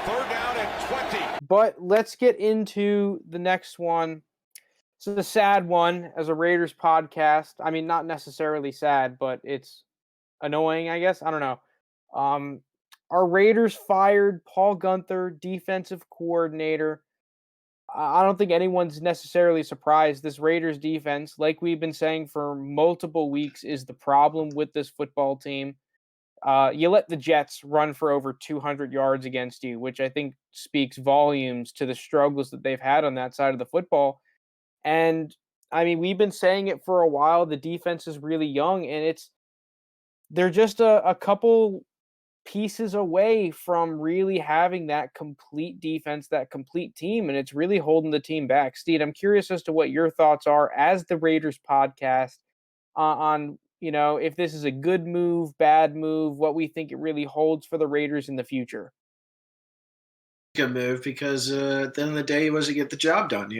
Third down and 20. But let's get into the next one. It's a sad one as a Raiders podcast. I mean, not necessarily sad, but it's annoying, I guess. I don't know. Our Raiders fired Paul Guenther, defensive coordinator. I don't think anyone's necessarily surprised. This Raiders defense, like we've been saying for multiple weeks, is the problem with this football team. You let the Jets run for over 200 yards against you, which I think speaks volumes to the struggles that they've had on that side of the football. And I mean, we've been saying it for a while. The defense is really young, and they're just a couple pieces away from really having that complete defense, that complete team, and it's really holding the team back. Steve, I'm curious as to what your thoughts are as the Raiders podcast on if this is a good move, bad move, what we think it really holds for the Raiders in the future. Good move because at the end of the day, he was to get the job done.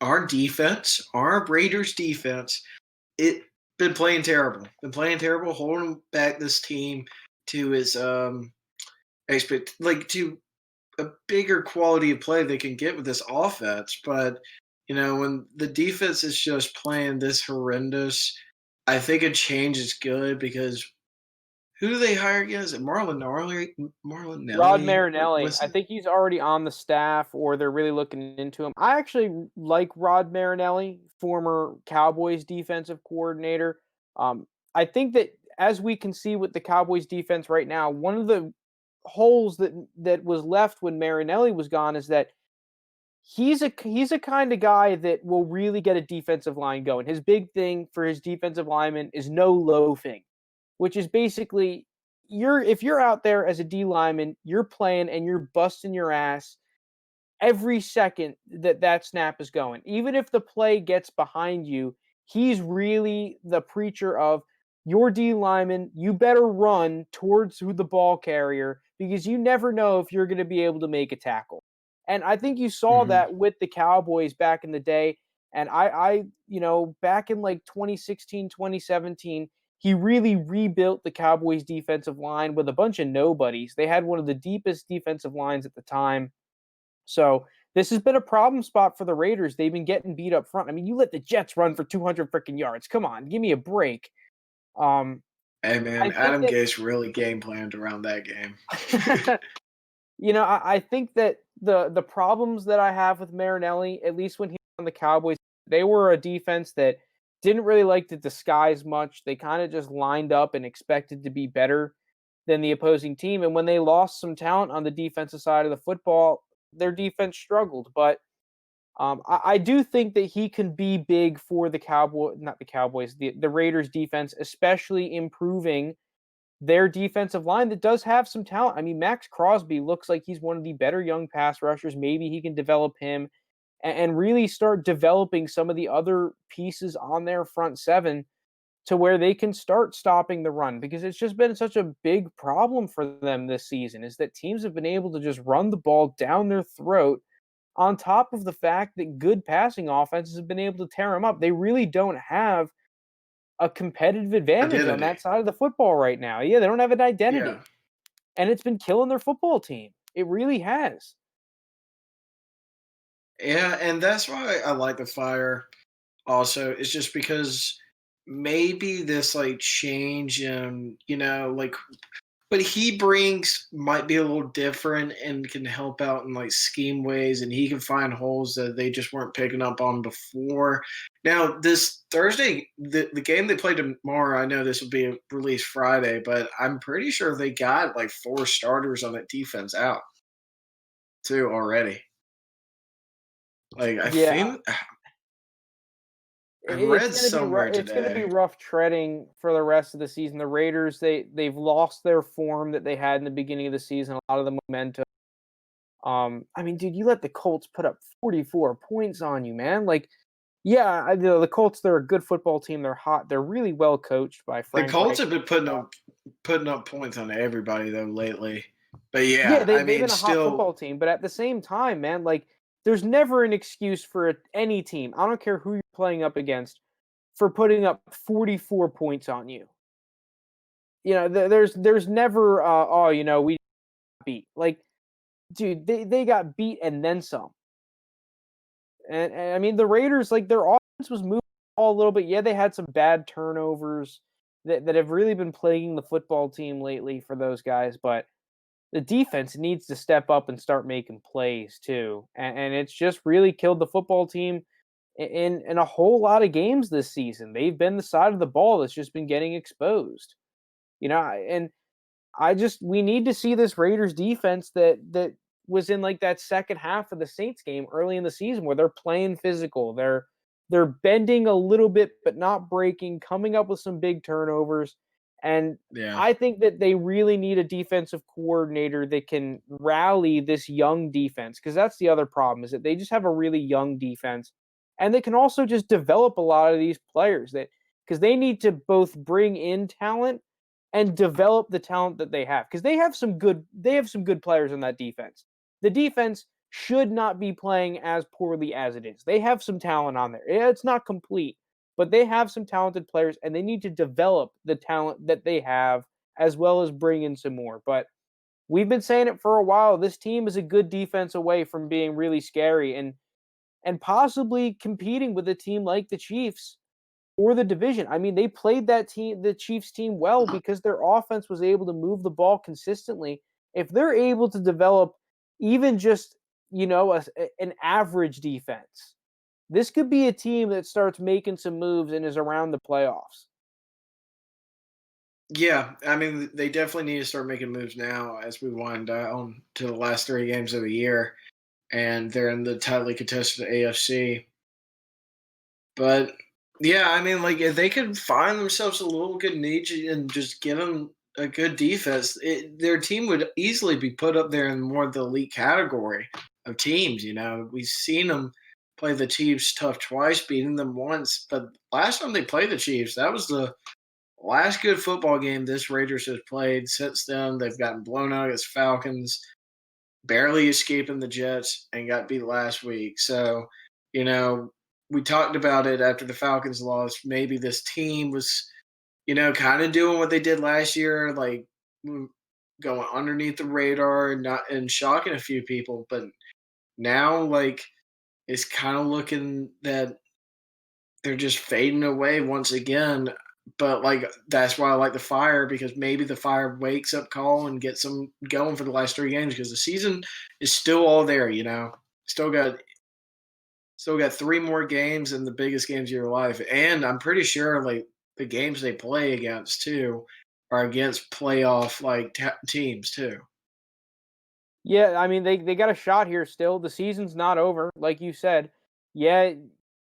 Our defense, our Raiders defense, it been playing terrible. Been playing terrible, holding back this team to its to a bigger quality of play they can get with this offense. But when the defense is just playing this horrendous, I think a change is good because who do they hire again? Is it Marlon Nelly? Rod Marinelli. I think he's already on the staff, or they're really looking into him. I actually like Rod Marinelli, former Cowboys defensive coordinator. I think that as we can see with the Cowboys defense right now, one of the holes that was left when Marinelli was gone is that he's a kind of guy that will really get a defensive line going. His big thing for his defensive lineman is no loafing, which is basically if you're out there as a D lineman, you're playing and you're busting your ass every second that snap is going. Even if the play gets behind you, he's really the preacher of your D lineman. You better run towards the ball carrier because you never know if you're going to be able to make a tackle. And I think you saw that with the Cowboys back in the day. And I back in like 2016, 2017, he really rebuilt the Cowboys defensive line with a bunch of nobodies. They had one of the deepest defensive lines at the time. So this has been a problem spot for the Raiders. They've been getting beat up front. I mean, you let the Jets run for 200 freaking yards. Come on, give me a break. Hey man, Adam Gase really game planned around that game. I think that the problems that I have with Marinelli, at least when he was on the Cowboys, they were a defense that didn't really like to disguise much. They kind of just lined up and expected to be better than the opposing team. And when they lost some talent on the defensive side of the football, their defense struggled. But I do think that he can be big for the the Raiders defense, especially improving their defensive line that does have some talent. I mean, Max Crosby looks like he's one of the better young pass rushers. Maybe he can develop him and really start developing some of the other pieces on their front seven to where they can start stopping the run, because it's just been such a big problem for them this season is that teams have been able to just run the ball down their throat on top of the fact that good passing offenses have been able to tear them up. They really don't have a competitive advantage on that side of the football right now. Yeah, they don't have an identity. Yeah. And it's been killing their football team. It really has. Yeah, and that's why I like the fire also. It's just because maybe this change in, what he brings might be a little different and can help out in scheme ways, and he can find holes that they just weren't picking up on before. Now, this Thursday, the game they play tomorrow, I know this will be released Friday, but I'm pretty sure they got 4 starters on that defense out too already. I think I read somewhere today. It's going to be rough treading for the rest of the season. The Raiders, they've lost their form that they had in the beginning of the season, a lot of the momentum. I mean, dude, you let the Colts put up 44 points on you, man. The Colts, they're a good football team. They're hot. They're really well coached by Frank. The Colts have been putting up points on everybody though lately. But they've been a hot football team. But at the same time, man, there's never an excuse for any team. I don't care who you're playing up against for putting up 44 points on you. There's never we beat. dude, they got beat and then some. And I mean, the Raiders, like, their offense was moving all a little bit. Yeah, they had some bad turnovers that have really been plaguing the football team lately for those guys, but the defense needs to step up and start making plays too. And it's just really killed the football team in a whole lot of games this season. They've been the side of the ball that's just been getting exposed. And I just we need to see this Raiders defense that was in like that second half of the Saints game early in the season where they're playing physical. They're bending a little bit but not breaking, coming up with some big turnovers. And Yeah. I think that they really need a defensive coordinator that can rally this young defense because that's the other problem is that they just have a really young defense and they can also just develop a lot of these players that because they need to both bring in talent and develop the talent that they have because they have some good players in that defense. The defense should not be playing as poorly as it is. They have some talent on there. Yeah, it's not complete, but they have some talented players and they need to develop the talent that they have as well as bring in some more. But we've been saying it for a while. This team is a good defense away from being really scary and possibly competing with a team like the Chiefs or the division. I mean, they played the Chiefs team well because their offense was able to move the ball consistently. If they're able to develop even just, an average defense, this could be a team that starts making some moves and is around the playoffs. Yeah, I mean, they definitely need to start making moves now as we wind down to the last 3 games of the year, and they're in the tightly contested AFC. But yeah, I mean, like if they could find themselves a little good niche and just give them a good defense, their team would easily be put up there in more of the elite category of teams. We've seen them play the Chiefs tough twice, beating them once, but last time they played the Chiefs, that was the last good football game this Raiders has played. Since then, they've gotten blown out against Falcons, barely escaping the Jets, and got beat last week. So, you know, we talked about it after the Falcons lost. Maybe this team was, kind of doing what they did last year, like going underneath the radar and not and shocking a few people. But now, like, it's kind of looking that they're just fading away once again. But like that's why I like the Fire because maybe the Fire wakes up call and gets them going for the last 3 games because the season is still all there. Still got still got 3 more games and the biggest games of your life, and I'm pretty sure like the games they play against too are against playoff like teams too. Yeah, I mean they got a shot here still. The season's not over, like you said. Yeah,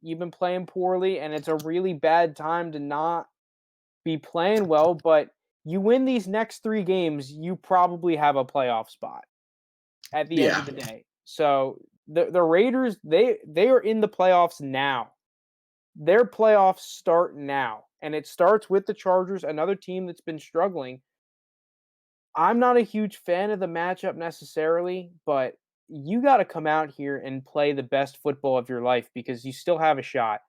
you've been playing poorly and it's a really bad time to not be playing well, but you win these next 3 games, you probably have a playoff spot at the end Yeah, of the day. So the Raiders, they are in the playoffs now. Their playoffs start now, and it starts with the Chargers, another team that's been struggling. I'm not a huge fan of the matchup necessarily, but you got to come out here and play the best football of your life because you still have a shot.